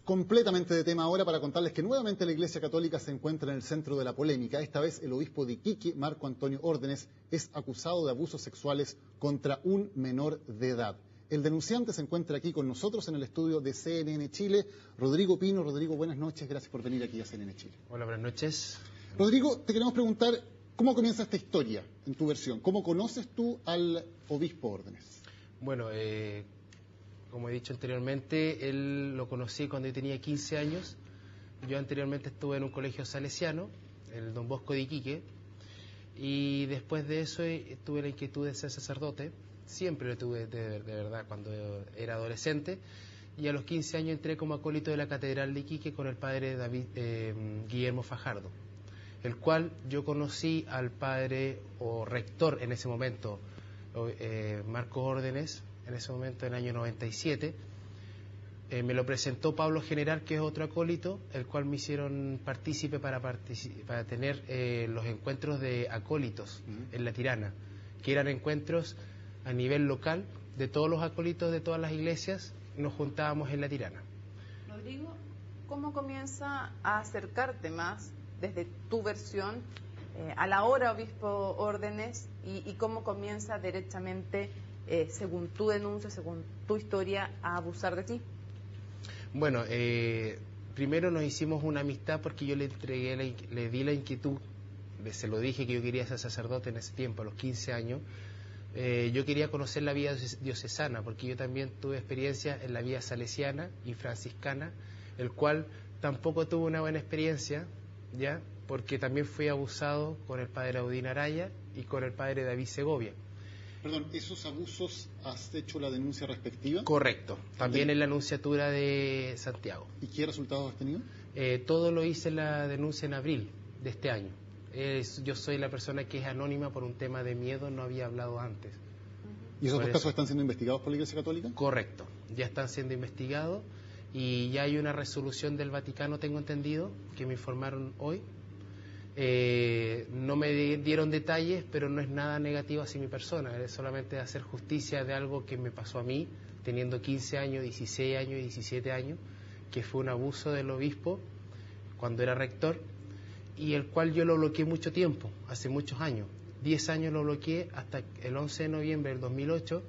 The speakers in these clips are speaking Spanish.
completamente de tema ahora para contarles que nuevamente la Iglesia Católica se encuentra en el centro de la polémica. Esta vez el obispo de Iquique, Marco Antonio Órdenes, es acusado de abusos sexuales contra un menor de edad. El denunciante se encuentra aquí con nosotros en el estudio de CNN Chile. Rodrigo Pino. Rodrigo, buenas noches, gracias por venir aquí a CNN Chile. Hola, buenas noches. Rodrigo, te queremos preguntar, ¿cómo comienza esta historia en tu versión? ¿Cómo conoces tú al obispo Órdenes? Bueno, como he dicho anteriormente, él lo conocí cuando yo tenía 15 años. Yo anteriormente estuve en un colegio salesiano, el Don Bosco de Iquique, y después de eso tuve la inquietud de ser sacerdote. Siempre lo tuve de verdad cuando era adolescente, y a los 15 años entré como acólito de la Catedral de Iquique con el padre Guillermo Fajardo, el cual yo conocí al padre o rector en ese momento, Marco Órdenes, en ese momento en el año 97. Me lo presentó Pablo General, que es otro acólito, el cual me hicieron partícipe para tener los encuentros de acólitos en La Tirana, que eran encuentros a nivel local de todos los acólitos de todas las iglesias. Nos juntábamos en La Tirana. Rodrigo, ¿cómo comienza a acercarte más desde tu versión a la hora obispo Órdenes y cómo comienza derechamente, según tu denuncia, según tu historia, a abusar de ti? Bueno, primero nos hicimos una amistad porque yo le di la inquietud, se lo dije que yo quería ser sacerdote en ese tiempo, a los 15 años. Yo quería conocer la vida diocesana, porque yo también tuve experiencia en la vida salesiana y franciscana, el cual tampoco tuve una buena experiencia, ¿ya? Porque también fui abusado con el padre Audín Araya y con el padre David Segovia. Perdón, ¿esos abusos has hecho la denuncia respectiva? Correcto, también en la Nunciatura de Santiago. ¿Y qué resultados has tenido? Todo lo hice en la denuncia en abril de este año. Yo soy la persona que es anónima por un tema de miedo, no había hablado antes. ¿Y esos dos casos están siendo investigados por la Iglesia Católica? Correcto, ya están siendo investigados y ya hay una resolución del Vaticano, tengo entendido, que me informaron hoy. No me dieron detalles, pero no es nada negativo hacia mi persona, es solamente hacer justicia de algo que me pasó a mí, teniendo 15 años, 16 años y 17 años, que fue un abuso del obispo cuando era rector, y el cual yo lo bloqueé mucho tiempo, hace muchos años, 10 años lo bloqueé, hasta el 11 de noviembre del 2008,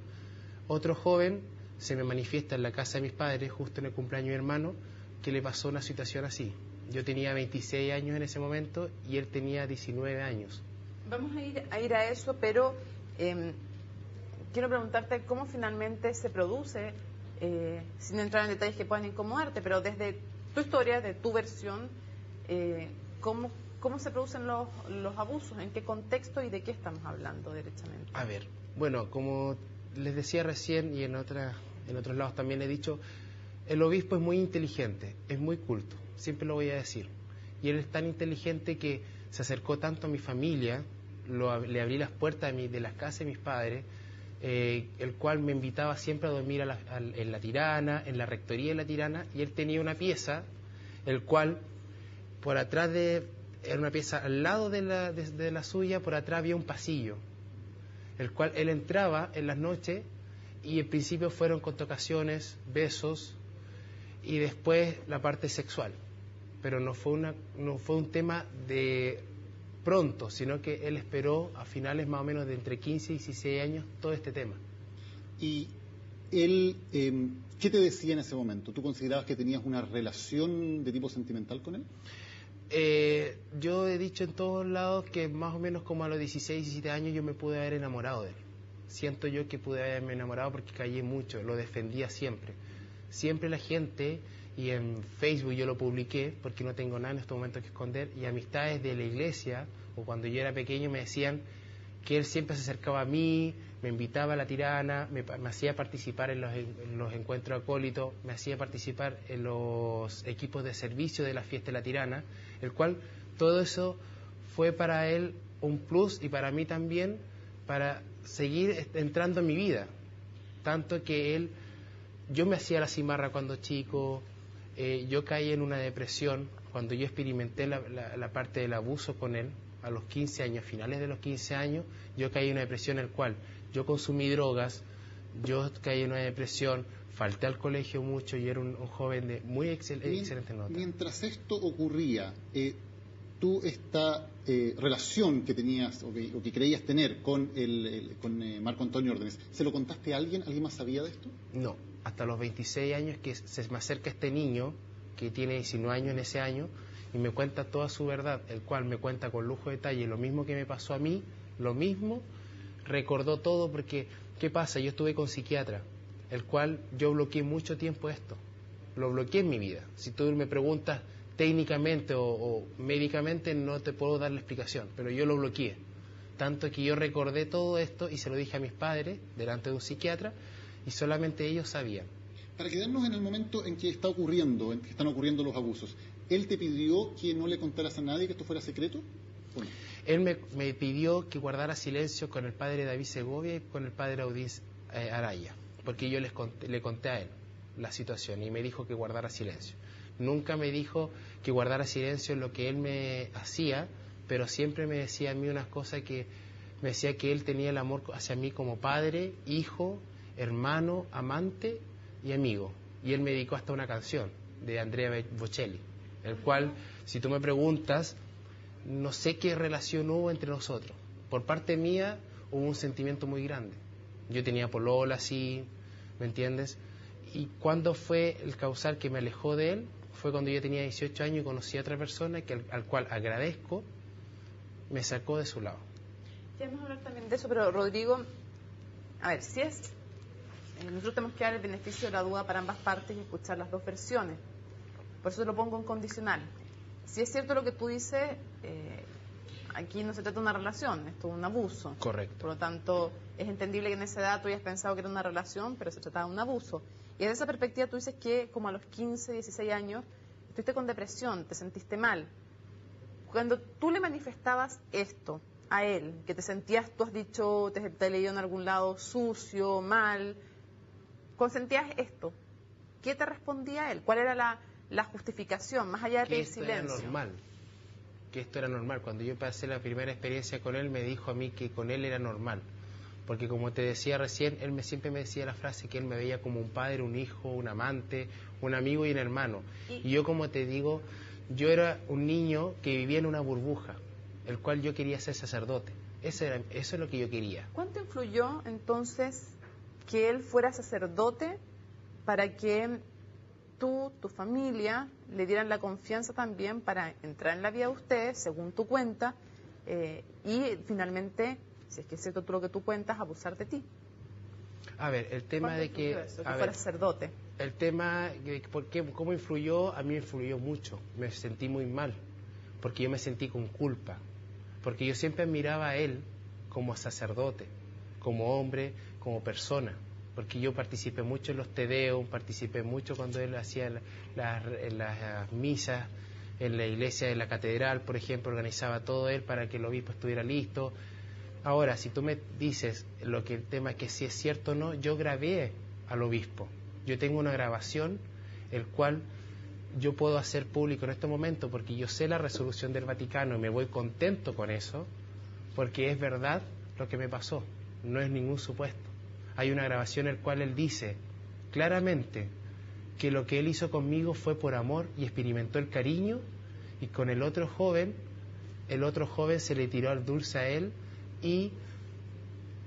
otro joven se me manifiesta en la casa de mis padres, justo en el cumpleaños de mi hermano, que le pasó una situación así. Yo tenía 26 años en ese momento y él tenía 19 años. Vamos a ir a eso, pero quiero preguntarte cómo finalmente se produce, sin entrar en detalles que puedan incomodarte, pero desde tu historia, de tu versión, ¿cómo se producen los abusos? ¿En qué contexto y de qué estamos hablando derechamente? A ver, bueno, como les decía recién y en otros lados también he dicho, el obispo es muy inteligente, es muy culto, siempre lo voy a decir. Y él es tan inteligente que se acercó tanto a mi familia, le abrí las puertas de las casas de mis padres, el cual me invitaba siempre a dormir en La Tirana, en la rectoría de La Tirana, y él tenía una pieza, el cual por atrás era una pieza al lado de la suya, por atrás había un pasillo, el cual él entraba en las noches y en principio fueron con tocaciones, besos y después la parte sexual, pero no fue un tema de pronto, sino que él esperó a finales más o menos de entre 15 y 16 años todo este tema. ¿Y él qué te decía en ese momento? ¿Tú considerabas que tenías una relación de tipo sentimental con él? Yo he dicho en todos lados que más o menos como a los 16, 17 años yo me pude haber enamorado de él. Siento yo que pude haberme enamorado porque callé mucho, lo defendía siempre. Siempre la gente, y en Facebook yo lo publiqué porque no tengo nada en estos momentos que esconder, y amistades de la iglesia, o cuando yo era pequeño me decían que él siempre se acercaba a mí, me invitaba a La Tirana, me hacía participar en los encuentros acólitos, me hacía participar en los equipos de servicio de la fiesta de La Tirana, el cual todo eso fue para él un plus y para mí también para seguir entrando en mi vida. Tanto que yo me hacía la cimarra cuando chico, yo caí en una depresión cuando yo experimenté la parte del abuso con él. A los 15 años, finales de los 15 años, yo caí en una depresión en la cual yo consumí drogas, yo caí en una depresión, falté al colegio mucho y era un joven de muy excelente nota. Mientras esto ocurría, tú esta relación que tenías o que creías tener con Marco Antonio Órdenes, ¿se lo contaste a alguien? ¿Alguien más sabía de esto? No, hasta los 26 años que se me acerca este niño, que tiene 19 años en ese año, y me cuenta toda su verdad, el cual me cuenta con lujo de detalle lo mismo que me pasó a mí, lo mismo, recordó todo porque, ¿qué pasa? Yo estuve con psiquiatra, el cual yo bloqueé mucho tiempo esto, lo bloqueé en mi vida. Si tú me preguntas técnicamente o médicamente no te puedo dar la explicación, pero yo lo bloqueé, tanto que yo recordé todo esto y se lo dije a mis padres delante de un psiquiatra y solamente ellos sabían. Para quedarnos en el momento en que están ocurriendo los abusos, ¿él te pidió que no le contaras a nadie que esto fuera secreto? ¿O no? Él me pidió que guardara silencio con el padre David Segovia y con el padre Audís Araya, porque yo le conté a él la situación y me dijo que guardara silencio. Nunca me dijo que guardara silencio en lo que él me hacía, pero siempre me decía a mí unas cosas que me decía que él tenía el amor hacia mí como padre, hijo, hermano, amante y amigo. Y él me dedicó hasta una canción de Andrea Bocelli, el cual, si tú me preguntas, no sé qué relación hubo entre nosotros. Por parte mía hubo un sentimiento muy grande. Yo tenía polola, así, ¿me entiendes? Y cuando fue el causal que me alejó de él, fue cuando yo tenía 18 años y conocí a otra persona al cual agradezco, me sacó de su lado. Queremos hablar también de eso, pero Rodrigo, a ver, si es... nosotros tenemos que dar el beneficio de la duda para ambas partes y escuchar las dos versiones. Por eso lo pongo en condicional. Si es cierto lo que tú dices, aquí no se trata de una relación, esto es un abuso. Correcto. Por lo tanto, es entendible que en esa edad tú hayas pensado que era una relación, pero se trataba de un abuso. Y desde esa perspectiva tú dices que como a los 15, 16 años, estuviste con depresión, te sentiste mal. Cuando tú le manifestabas esto a él, que te sentías, tú has dicho, te he leído en algún lado, sucio, mal, cuando sentías esto, ¿qué te respondía él? ¿Cuál era la justificación, más allá de pedir silencio? Que esto era normal. Cuando yo pasé la primera experiencia con él, me dijo a mí que con él era normal. Porque como te decía recién, él siempre me decía la frase que él me veía como un padre, un hijo, un amante, un amigo y un hermano. Y yo, como te digo, yo era un niño que vivía en una burbuja, el cual yo quería ser sacerdote. Eso es lo que yo quería. ¿Cuánto influyó entonces que él fuera sacerdote para que tú, tu familia, le dieran la confianza también para entrar en la vida de ustedes, según tu cuenta, y finalmente, si es que es cierto tú lo que tú cuentas, abusar de ti? A ver, el tema de que... fuera sacerdote. El tema de cómo influyó, a mí me influyó mucho. Me sentí muy mal, porque yo me sentí con culpa. Porque yo siempre admiraba a él como sacerdote, como hombre, como persona. Porque yo participé mucho en los tedeos, participé mucho cuando él hacía las misas en la iglesia de la catedral, por ejemplo, organizaba todo él para que el obispo estuviera listo. Ahora, si tú me dices el tema es que si es cierto o no, yo grabé al obispo. Yo tengo una grabación, el cual yo puedo hacer público en este momento porque yo sé la resolución del Vaticano y me voy contento con eso, porque es verdad lo que me pasó, no es ningún supuesto. Hay una grabación en la cual él dice claramente que lo que él hizo conmigo fue por amor y experimentó el cariño, y con el otro joven se le tiró al dulce a él y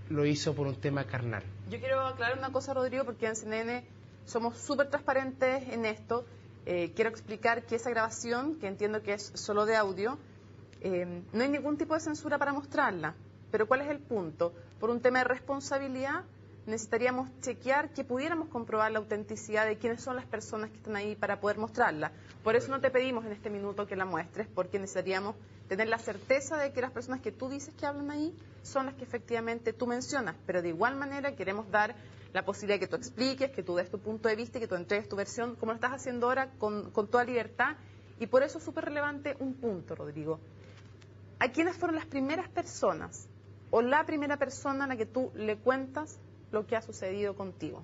lo hizo por un tema carnal. Yo quiero aclarar una cosa, Rodrigo, porque en CNN somos súper transparentes en esto. Quiero explicar que esa grabación, que entiendo que es solo de audio, no hay ningún tipo de censura para mostrarla. Pero ¿cuál es el punto? Por un tema de responsabilidad, necesitaríamos chequear que pudiéramos comprobar la autenticidad de quiénes son las personas que están ahí para poder mostrarla. Por eso no te pedimos en este minuto que la muestres, porque necesitaríamos tener la certeza de que las personas que tú dices que hablan ahí son las que efectivamente tú mencionas. Pero de igual manera queremos dar la posibilidad de que tú expliques, que tú des tu punto de vista y que tú entregues tu versión, como lo estás haciendo ahora con toda libertad. Y por eso es súper relevante un punto, Rodrigo. ¿A quiénes fueron las primeras personas o la primera persona a la que tú le cuentas lo que ha sucedido contigo?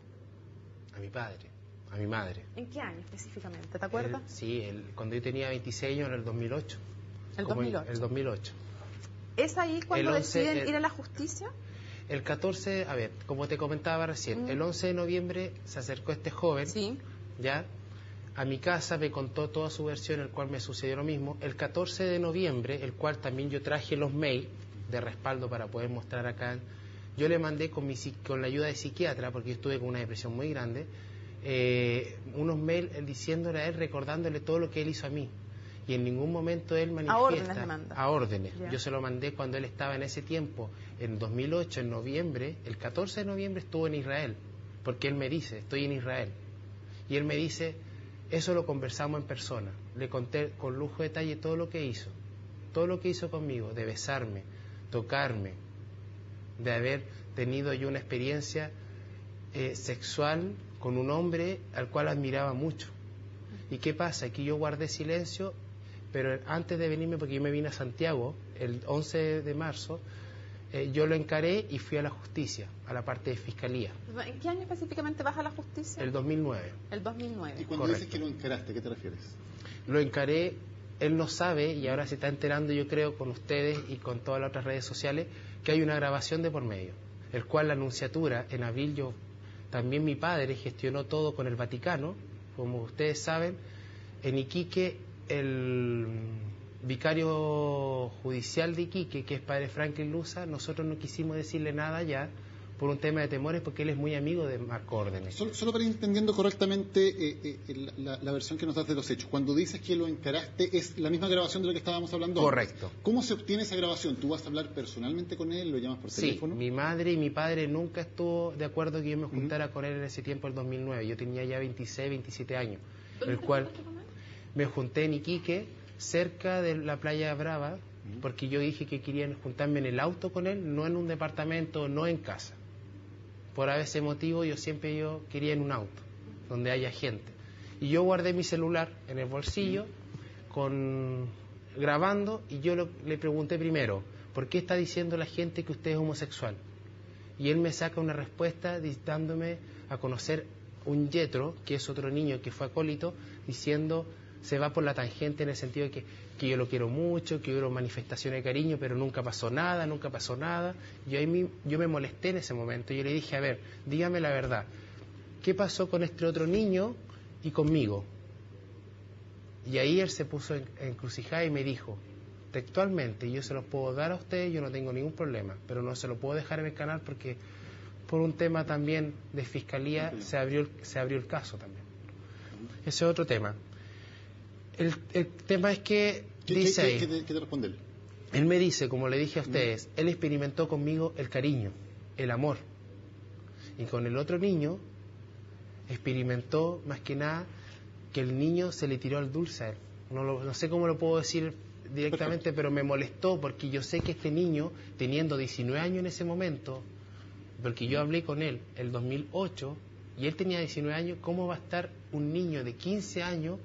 A mi padre, a mi madre. ¿En qué año específicamente? ¿Te acuerdas? Cuando yo tenía 26 años, en el 2008. ¿El 2008? El 2008. ¿Es ahí cuando deciden ir a la justicia? El 14, a ver, como te comentaba recién, el 11 de noviembre se acercó este joven, Sí. ¿ya?, a mi casa, me contó toda su versión, el cual me sucedió lo mismo. El 14 de noviembre, el cual también yo traje los mails de respaldo para poder mostrar acá, yo le mandé con la ayuda de psiquiatra, porque yo estuve con una depresión muy grande, unos mails diciéndole a él, recordándole todo lo que él hizo a mí. Y en ningún momento él manifiesta... A órdenes le manda. A órdenes. Ya. Yo se lo mandé cuando él estaba en ese tiempo, en 2008, en noviembre, el 14 de noviembre estuvo en Israel, porque él me dice, estoy en Israel. Y él me dice, eso lo conversamos en persona. Le conté con lujo de detalle todo lo que hizo conmigo, de besarme, tocarme, de haber tenido yo una experiencia sexual con un hombre al cual admiraba mucho. ¿Y qué pasa? Que yo guardé silencio, pero antes de venirme, porque yo me vine a Santiago el 11 de marzo, yo lo encaré y fui a la justicia, a la parte de fiscalía. ¿En qué año específicamente vas a la justicia? El 2009. El 2009. Y cuando Correcto. dices que lo encaraste, ¿a qué te refieres? Lo encaré, él no sabe, y ahora se está enterando, yo creo, con ustedes y con todas las otras redes sociales, que hay una grabación de por medio, el cual la nunciatura, en abril también mi padre gestionó todo con el Vaticano, como ustedes saben, en Iquique el vicario judicial de Iquique, que es padre Franklin Luza, nosotros no quisimos decirle nada ya por un tema de temores, porque él es muy amigo de Marco Órdenes. Solo para ir entendiendo correctamente la versión que nos das de los hechos. Cuando dices que lo encaraste, ¿es la misma grabación de la que estábamos hablando antes? Correcto. ¿Cómo se obtiene esa grabación? ¿Tú vas a hablar personalmente con él? ¿Lo llamas por teléfono? Sí, mi madre y mi padre nunca estuvo de acuerdo que yo me juntara con él en ese tiempo, el 2009. Yo tenía ya 26, 27 años, el cual me junté en Iquique, cerca de la playa Brava, porque yo dije que quería juntarme en el auto con él, no en un departamento, no en casa. Por ese motivo yo quería en un auto, donde haya gente. Y yo guardé mi celular en el bolsillo, grabando, y yo le pregunté primero, ¿por qué está diciendo la gente que usted es homosexual? Y él me saca una respuesta dándome a conocer un Yetro, que es otro niño que fue acólito, diciendo, se va por la tangente en el sentido de que yo lo quiero mucho, que hubo manifestaciones de cariño, pero nunca pasó nada. Yo me molesté en ese momento. Yo le dije, a ver, dígame la verdad, ¿qué pasó con este otro niño y conmigo? Y ahí él se puso en encrucijada y me dijo, textualmente, yo se los puedo dar a ustedes, yo no tengo ningún problema, pero no se lo puedo dejar en el canal porque por un tema también de fiscalía se abrió el caso también. Ese es otro tema. El tema es que dice ahí, ¿Qué te responde él? él me dice, como le dije a ustedes, él experimentó conmigo el cariño, el amor. Y con el otro niño experimentó más que nada que el niño se le tiró el dulce a él. No sé cómo lo puedo decir directamente, pero me molestó porque yo sé que este niño, teniendo 19 años en ese momento, porque yo hablé con él el 2008 y él tenía 19 años, ¿cómo va a estar un niño de 15 años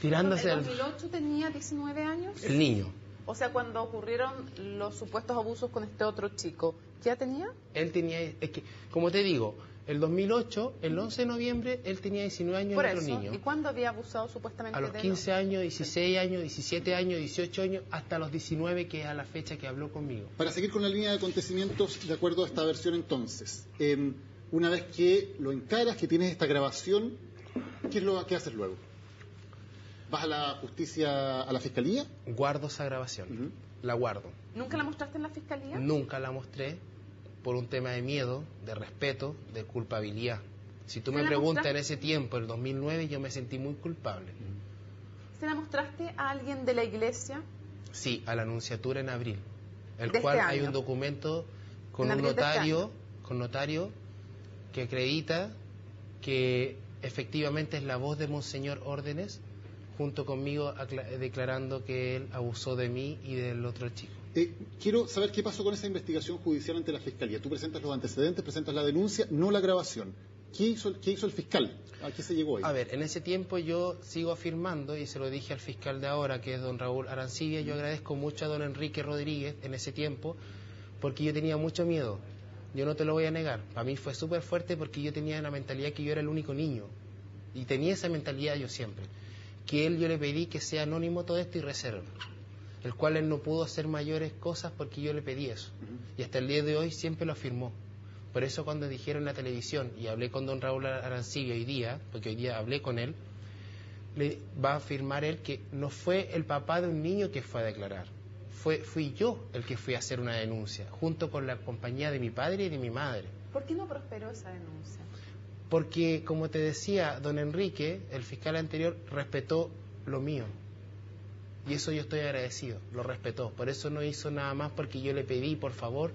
tirándose ¿En 2008 tenía 19 años? el niño? O sea, cuando ocurrieron los supuestos abusos con este otro chico, ¿qué edad tenía? Él tenía, es que, como te digo, el 2008, el 11 de noviembre, él tenía 19 años Por y otro eso, niño. ¿y cuándo había abusado supuestamente A los de él? 15 años, 16 años, 17 años, 18 años, hasta los 19, que es a la fecha que habló conmigo. Para seguir con la línea de acontecimientos, de acuerdo a esta versión entonces, una vez que lo encaras, que tienes esta grabación, ¿qué haces luego? ¿Vas a la justicia, a la fiscalía? Guardo esa grabación, la guardo. ¿Nunca la mostraste en la fiscalía? Nunca la mostré por un tema de miedo, de respeto, de culpabilidad. Si tú me preguntas en ese tiempo, el 2009, yo me sentí muy culpable. ¿Se la mostraste a alguien de la iglesia? Sí, a la Nunciatura en abril, el ¿De cual este hay año? un documento con ¿En un abril de este notario que acredita que efectivamente es la voz de Monseñor Órdenes, junto conmigo declarando que él abusó de mí y del otro chico. Quiero saber qué pasó con esa investigación judicial ante la fiscalía. Tú presentas los antecedentes, presentas la denuncia, no la grabación. ¿Qué hizo el fiscal? ¿A qué se llegó ahí? A ver, en ese tiempo yo sigo afirmando, y se lo dije al fiscal de ahora, que es don Raúl Arancibia, yo agradezco mucho a don Enrique Rodríguez en ese tiempo, porque yo tenía mucho miedo. Yo no te lo voy a negar. Para mí fue súper fuerte porque yo tenía la mentalidad que yo era el único niño. Y tenía esa mentalidad yo siempre. Que yo le pedí que sea anónimo todo esto y reserva. el cual él no pudo hacer mayores cosas porque yo le pedí eso. Y hasta el día de hoy siempre lo afirmó. Por eso cuando dijeron en la televisión, y hablé con don Raúl Arancibia hoy día, porque hoy día hablé con él, le va a afirmar él que no fue el papá de un niño que fue a declarar. Fui yo el que fui a hacer una denuncia, junto con la compañía de mi padre y de mi madre. ¿Por qué no prosperó esa denuncia? Porque, como te decía, don Enrique, el fiscal anterior, respetó lo mío. Y eso yo estoy agradecido, lo respetó. Por eso no hizo nada más, porque yo le pedí, por favor.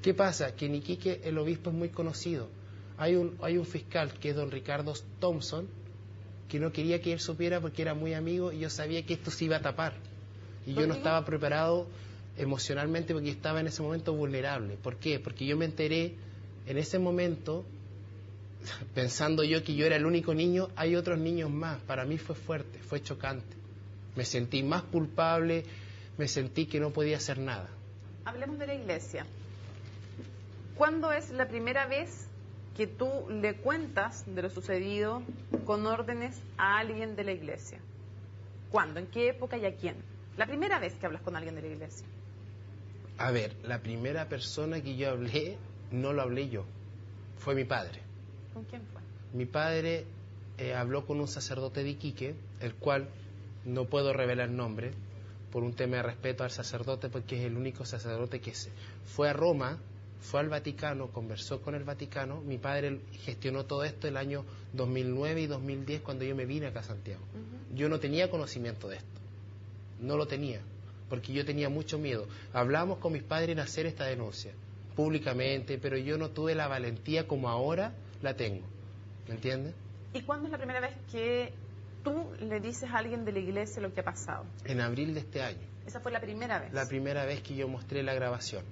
¿Qué pasa? Que en Iquique el obispo es muy conocido. Hay un fiscal que es don Ricardo Thompson, que no quería que él supiera porque era muy amigo y yo sabía que esto se iba a tapar. Y yo no estaba preparado emocionalmente porque estaba en ese momento vulnerable. ¿Por qué? Porque yo me enteré en ese momento, pensando yo que yo era el único niño, hay otros niños más. Para mí fue fuerte, fue chocante. Me sentí más culpable, me sentí que no podía hacer nada. Hablemos de la iglesia. ¿Cuándo es la primera vez que tú le cuentas de lo sucedido con órdenes a alguien de la iglesia? ¿Cuándo? ¿En qué época y a quién? La primera vez que hablas con alguien de la iglesia. A ver, la primera persona que yo hablé, no lo hablé yo, fue mi padre. ¿Con quién fue? Mi padre habló con un sacerdote de Iquique, el cual no puedo revelar nombre, por un tema de respeto al sacerdote, porque es el único sacerdote que fue a Roma, fue al Vaticano, conversó con el Vaticano. Mi padre gestionó todo esto el año 2009 y 2010 cuando yo me vine acá a Santiago. Yo no tenía conocimiento de esto, no lo tenía, porque yo tenía mucho miedo. Hablamos con mis padres en hacer esta denuncia, públicamente, pero yo no tuve la valentía como ahora la tengo, ¿me entiendes? ¿Y cuándo es la primera vez que tú le dices a alguien de la iglesia lo que ha pasado? En abril de este año. ¿Esa fue la primera vez? La primera vez que yo mostré la grabación,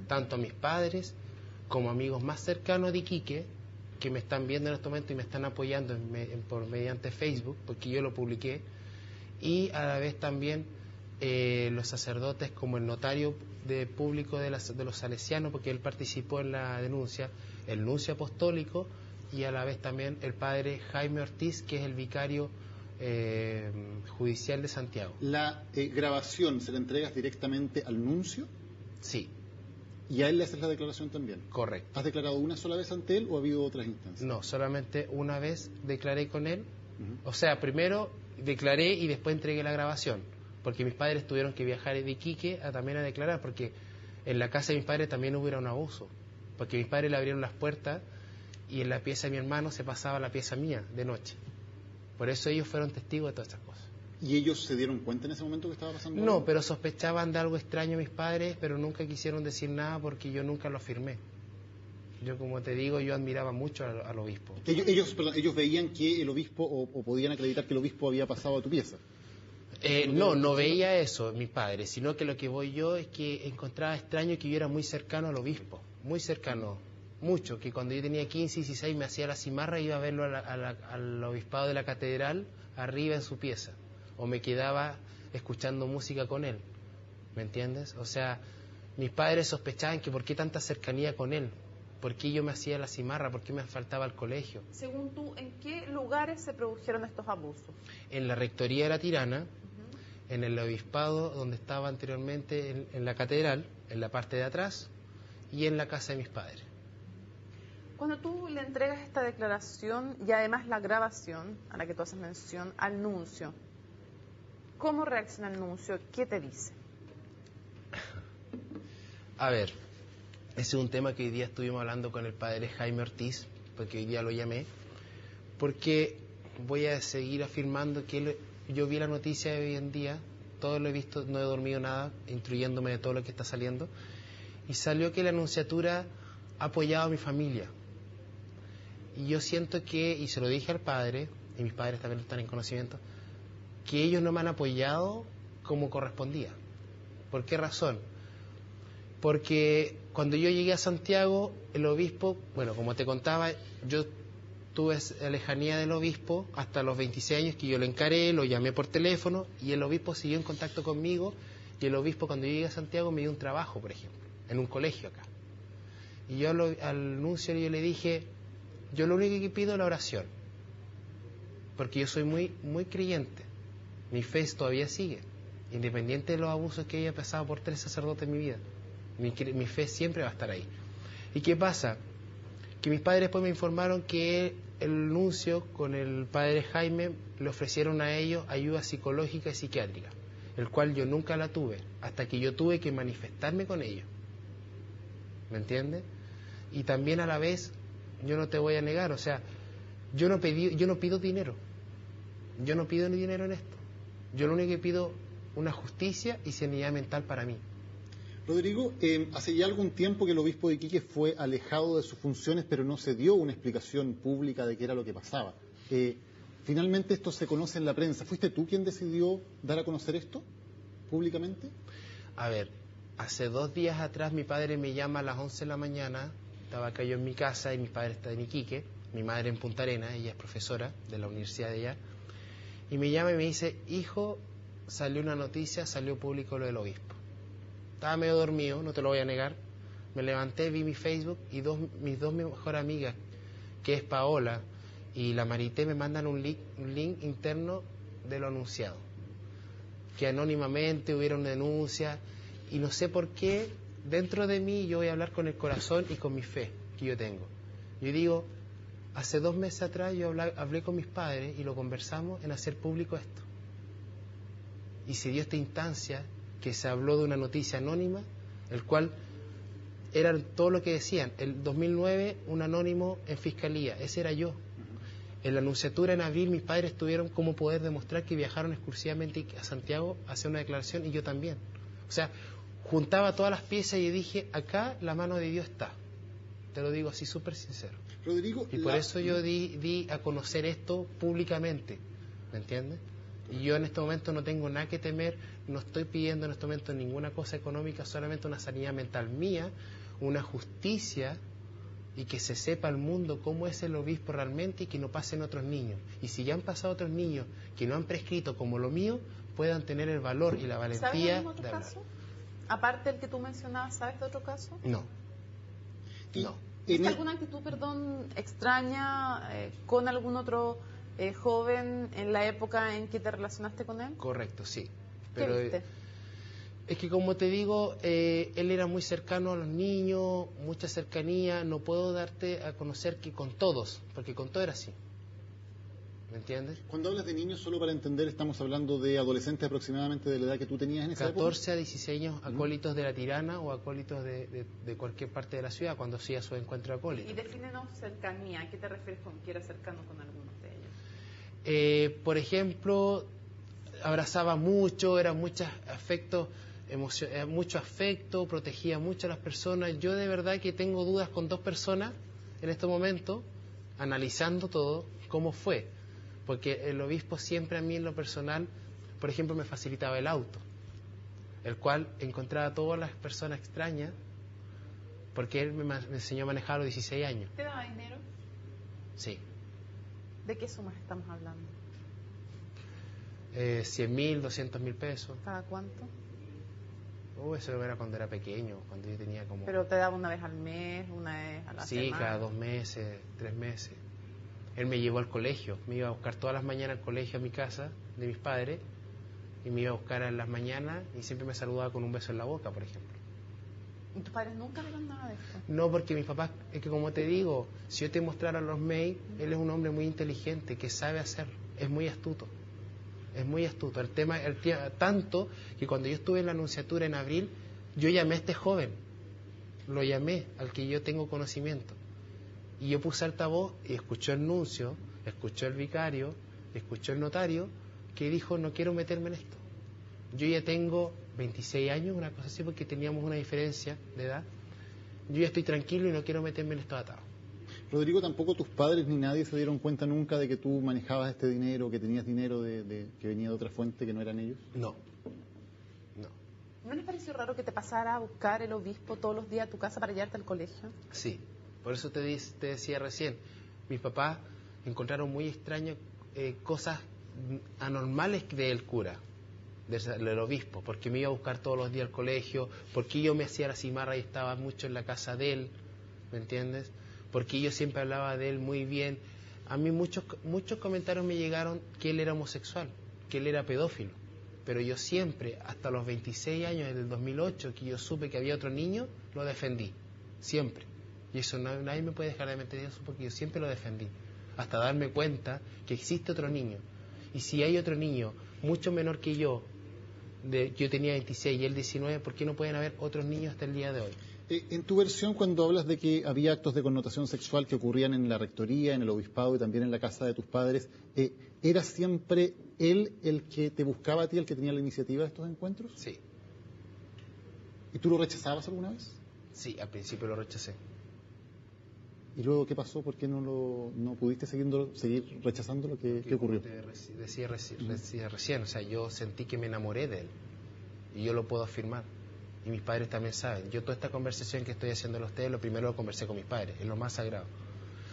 tanto a mis padres como amigos más cercanos de Iquique, que me están viendo en este momento y me están apoyando mediante Facebook, porque yo lo publiqué, y a la vez también los sacerdotes como el notario público de los salesianos, porque él participó en la denuncia, el nuncio apostólico, y a la vez también el padre Jaime Ortiz, que es el vicario judicial de Santiago. ¿La grabación se la entregas directamente al nuncio? Sí. ¿Y a él le haces la declaración también? Correcto. ¿Has declarado una sola vez ante él o ha habido otras instancias? No, solamente una vez declaré con él. O sea, primero declaré y después entregué la grabación, porque mis padres tuvieron que viajar de Iquique también a declarar, porque en la casa de mis padres también hubiera un abuso, porque mis padres le abrieron las puertas y en la pieza de mi hermano se pasaba la pieza mía de noche. Por eso ellos fueron testigos de todas estas cosas. ¿Y ellos se dieron cuenta en ese momento que estaba pasando No, algo? pero sospechaban de algo extraño mis padres, pero nunca quisieron decir nada porque yo nunca lo afirmé. Yo, como te digo, yo admiraba mucho al obispo. Ellos veían que el obispo, o podían acreditar que el obispo había pasado a tu pieza. No veía eso mis padres, sino que lo que voy yo es que encontraba extraño que yo era muy cercano al obispo, muy cercano, mucho, que cuando yo tenía 15, 16 me hacía la cimarra y iba a verlo al obispado de la catedral arriba en su pieza, o me quedaba escuchando música con él, ¿me entiendes? O sea, mis padres sospechaban que por qué tanta cercanía con él, por qué yo me hacía la cimarra, por qué me faltaba al colegio. Según tú, ¿en qué lugares se produjeron estos abusos? En la rectoría de la Tirana, en el obispado donde estaba anteriormente, en la catedral, en la parte de atrás, y en la casa de mis padres. Cuando tú le entregas esta declaración y además la grabación a la que tú haces mención al nuncio, ¿cómo reacciona el nuncio? ¿Qué te dice? A ver, ese es un tema que hoy día estuvimos hablando con el padre Jaime Ortiz, porque hoy día lo llamé, porque voy a seguir afirmando que yo vi la noticia de hoy en día, todo lo he visto, no he dormido nada, instruyéndome de todo lo que está saliendo, y salió que la Nunciatura ha apoyado a mi familia. Y yo siento que, y se lo dije al padre, y mis padres también están en conocimiento, que ellos no me han apoyado como correspondía. ¿Por qué razón? Porque cuando yo llegué a Santiago, el obispo, bueno, como te contaba, yo tuve lejanía del obispo hasta los 26 años que yo lo encaré, lo llamé por teléfono y el obispo siguió en contacto conmigo y el obispo cuando yo llegué a Santiago me dio un trabajo, por ejemplo, en un colegio acá. Y yo al nuncio yo le dije, yo lo único que pido es la oración, porque yo soy muy, muy creyente, mi fe todavía sigue. independiente de los abusos que haya pasado por 3 sacerdotes en mi vida. Mi fe siempre va a estar ahí. ¿Y qué pasa? Que mis padres después me informaron que el nuncio con el padre Jaime le ofrecieron a ellos ayuda psicológica y psiquiátrica, el cual yo nunca la tuve, hasta que yo tuve que manifestarme con ellos. ¿Me entiendes? Y también a la vez, yo no te voy a negar, o sea, yo no pido dinero. Yo no pido ni dinero en esto. Yo lo único que pido una justicia y sanidad mental para mí. Rodrigo, hace ya algún tiempo que el obispo de Iquique fue alejado de sus funciones, pero no se dio una explicación pública de qué era lo que pasaba. Finalmente esto se conoce en la prensa. ¿Fuiste tú quien decidió dar a conocer esto públicamente? A ver, hace 2 días atrás mi padre me llama a las 11 de la mañana, estaba acá yo en mi casa y mi padre está en Iquique, mi madre en Punta Arenas, ella es profesora de la universidad de allá, y me llama y me dice, hijo, salió una noticia, salió público lo del obispo. Estaba medio dormido, no te lo voy a negar. Me levanté, vi mi Facebook y mis dos mejores amigas, que es Paola y la Marité, me mandan un link interno de lo anunciado. Que anónimamente hubieron denuncias y no sé por qué, dentro de mí yo voy a hablar con el corazón y con mi fe que yo tengo. Yo digo, hace 2 meses atrás yo hablé con mis padres y lo conversamos en hacer público esto. Y se dio esta instancia que se habló de una noticia anónima, el cual era todo lo que decían. El 2009, un anónimo en fiscalía, ese era yo. En la anunciatura en abril, mis padres tuvieron como poder demostrar que viajaron exclusivamente a Santiago a hacer una declaración y yo también. O sea, juntaba todas las piezas y dije, acá la mano de Dios está. Te lo digo así súper sincero. Rodrigo, y por eso yo di a conocer esto públicamente, ¿me entiendes? Y yo en este momento no tengo nada que temer, no estoy pidiendo en este momento ninguna cosa económica, solamente una sanidad mental mía, una justicia y que se sepa al mundo cómo es el obispo realmente y que no pasen otros niños. Y si ya han pasado otros niños que no han prescrito como lo mío, puedan tener el valor y la valentía ¿Sabes de algún otro de hablar. caso? Aparte del que tú mencionabas, ¿sabes de otro caso? No. No. ¿Viste alguna actitud, extraña con algún otro joven en la época en que te relacionaste con él? Correcto, sí. ¿Qué Pero viste? es que como te digo, él era muy cercano a los niños, mucha cercanía, no puedo darte a conocer que con todos, porque con todo era así. ¿Me entiendes? Cuando hablas de niños, solo para entender, estamos hablando de adolescentes aproximadamente de la edad que tú tenías en esa 14 a 16 años, acólitos de la Tirana o acólitos de cualquier parte de la ciudad, cuando hacía su encuentro acólito. Y defínenos cercanía, ¿a qué te refieres con que era cercano con algunos de ellos? Por ejemplo, abrazaba mucho, era mucho afecto, protegía mucho a las personas. Yo de verdad que tengo dudas con 2 personas en este momento, analizando todo, cómo fue. Porque el obispo siempre a mí en lo personal, por ejemplo, me facilitaba el auto, el cual encontraba a todas las personas extrañas, porque él me enseñó a manejar a los 16 años. ¿Te daba dinero? Sí. ¿De qué sumas estamos hablando? 100.000, 200.000 pesos. ¿Cada cuánto? Eso era cuando era pequeño, cuando yo tenía como... ¿Pero te daba una vez al mes, una vez a la semana? Sí, cada 2 meses, 3 meses. Él me llevó al colegio, me iba a buscar todas las mañanas al colegio a mi casa, de mis padres, y me iba a buscar en las mañanas y siempre me saludaba con un beso en la boca, por ejemplo. ¿Y tus padres nunca vieron nada de esto? No, porque mis papás, es que como te digo, si yo te mostrara los mails, él es un hombre muy inteligente, que sabe hacer, es muy astuto. Es muy astuto. El tema, tanto que cuando yo estuve en la anunciatura en abril, yo llamé a este joven, lo llamé, al que yo tengo conocimiento. Y yo puse altavoz y escuchó el nuncio, escuchó el vicario, escuchó el notario, que dijo, no quiero meterme en esto. Yo ya tengo 26 años, una cosa así, porque teníamos una diferencia de edad. Yo ya estoy tranquilo y no quiero meterme en estos atados. Rodrigo, tampoco tus padres ni nadie se dieron cuenta nunca de que tú manejabas este dinero, que tenías dinero que venía de otra fuente que no eran ellos. No. ¿No les pareció raro que te pasara a buscar el obispo todos los días a tu casa para llevarte al colegio? Sí, por eso te decía recién, mis papás encontraron muy extraño cosas anormales del cura, del obispo, porque me iba a buscar todos los días al colegio, porque yo me hacía la cimarra y estaba mucho en la casa de él, ¿me entiendes? Porque yo siempre hablaba de él muy bien. A mí muchos comentarios me llegaron que él era homosexual, que él era pedófilo. pero yo siempre, hasta los 26 años, desde el 2008, que yo supe que había otro niño, lo defendí, siempre. Y eso nadie me puede dejar de mentir eso, porque yo siempre lo defendí, hasta darme cuenta que existe otro niño. Y si hay otro niño mucho menor que yo tenía 26 y él 19, ¿por qué no pueden haber otros niños hasta el día de hoy? En tu versión, cuando hablas de que había actos de connotación sexual que ocurrían en la rectoría, en el obispado y también en la casa de tus padres, ¿era siempre él el que te buscaba a ti, el que tenía la iniciativa de estos encuentros? Sí. ¿Y tú lo rechazabas alguna vez? Sí, al principio lo rechacé. ¿Y luego qué pasó? ¿Por qué no pudiste seguir rechazando lo que ocurrió? Te decía recién, o sea, yo sentí que me enamoré de él. Y yo lo puedo afirmar. Y mis padres también saben. Yo toda esta conversación que estoy haciendo a ustedes, lo primero lo conversé con mis padres, es lo más sagrado.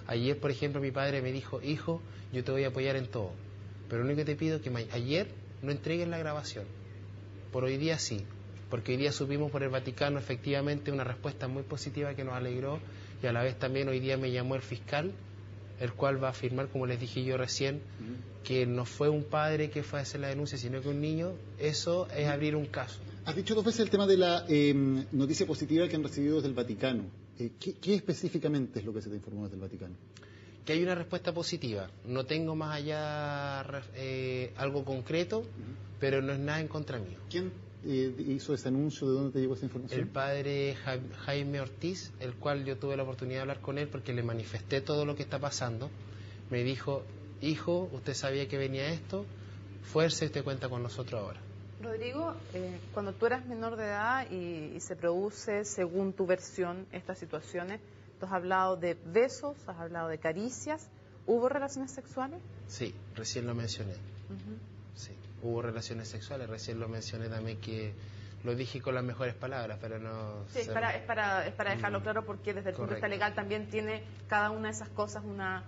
Ayer, por ejemplo, mi padre me dijo, hijo, yo te voy a apoyar en todo. Pero lo único que te pido es que ayer no entregues la grabación. Por hoy día sí. Porque hoy día supimos por el Vaticano efectivamente una respuesta muy positiva que nos alegró. Y a la vez también hoy día me llamó el fiscal, el cual va a afirmar, como les dije yo recién, que no fue un padre que fue a hacer la denuncia, sino que un niño. Eso es abrir un caso. Has dicho 2 veces el tema de la noticia positiva que han recibido desde el Vaticano. ¿Qué específicamente es lo que se te informó desde el Vaticano? Que hay una respuesta positiva. No tengo más allá algo concreto, pero no es nada en contra mío. ¿Quién hizo ese anuncio? ¿De dónde te llegó esa información? El padre Jaime Ortiz, el cual yo tuve la oportunidad de hablar con él porque le manifesté todo lo que está pasando. Me dijo, hijo, usted sabía que venía esto, fuerza y usted cuenta con nosotros ahora. Rodrigo, cuando tú eras menor de edad y se produce, según tu versión, estas situaciones, tú has hablado de besos, has hablado de caricias, ¿hubo relaciones sexuales? Sí, recién lo mencioné. Sí, hubo relaciones sexuales, recién lo mencioné también, que lo dije con las mejores palabras, pero no... Sí, es para dejarlo claro, porque desde el punto de vista legal también tiene cada una de esas cosas una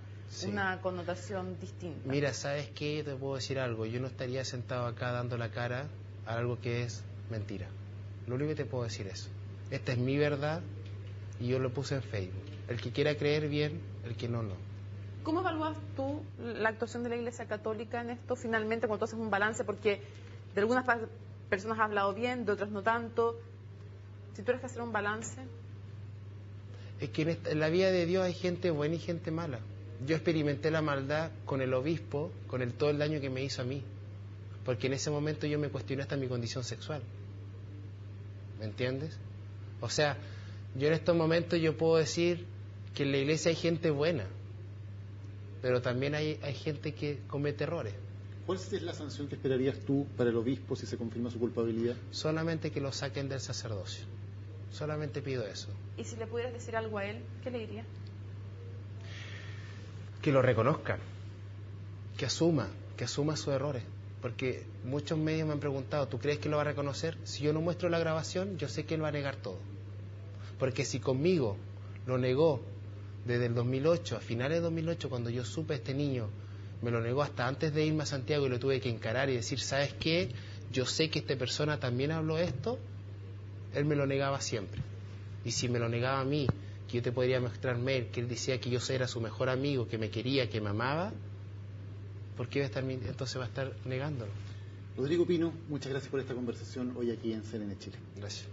connotación distinta. Mira, ¿sabes qué? Yo te puedo decir algo. Yo no estaría sentado acá dando la cara a algo que es mentira. Lo único que te puedo decir es, esta es mi verdad y yo lo puse en Facebook. El que quiera creer bien, el que no, no. ¿Cómo evalúas tú la actuación de la Iglesia Católica en esto, finalmente, cuando tú haces un balance? Porque de algunas personas has hablado bien, de otras no tanto. Si tuvieras que hacer un balance... Es que en la vida de Dios hay gente buena y gente mala. Yo experimenté la maldad con el obispo, con todo el daño que me hizo a mí. Porque en ese momento yo me cuestioné hasta mi condición sexual. ¿Me entiendes? O sea, yo en estos momentos yo puedo decir que en la iglesia hay gente buena, pero también hay gente que comete errores. ¿Cuál es la sanción que esperarías tú para el obispo si se confirma su culpabilidad? Solamente que lo saquen del sacerdocio. Solamente pido eso. ¿Y si le pudieras decir algo a él, qué le dirías? Que lo reconozca, que asuma sus errores. Porque muchos medios me han preguntado, ¿tú crees que lo va a reconocer? Si yo no muestro la grabación, yo sé que él va a negar todo. Porque si conmigo lo negó desde el 2008, a finales de 2008, cuando yo supe a este niño, me lo negó hasta antes de irme a Santiago y lo tuve que encarar y decir, ¿sabes qué? Yo sé que esta persona también habló esto, él me lo negaba siempre. Y si me lo negaba a mí, que yo te podría mostrar mail, que él decía que yo era su mejor amigo, que me quería, que me amaba, ¿por qué entonces va a estar negándolo? Rodrigo Pino, muchas gracias por esta conversación hoy aquí en CNN Chile. Gracias.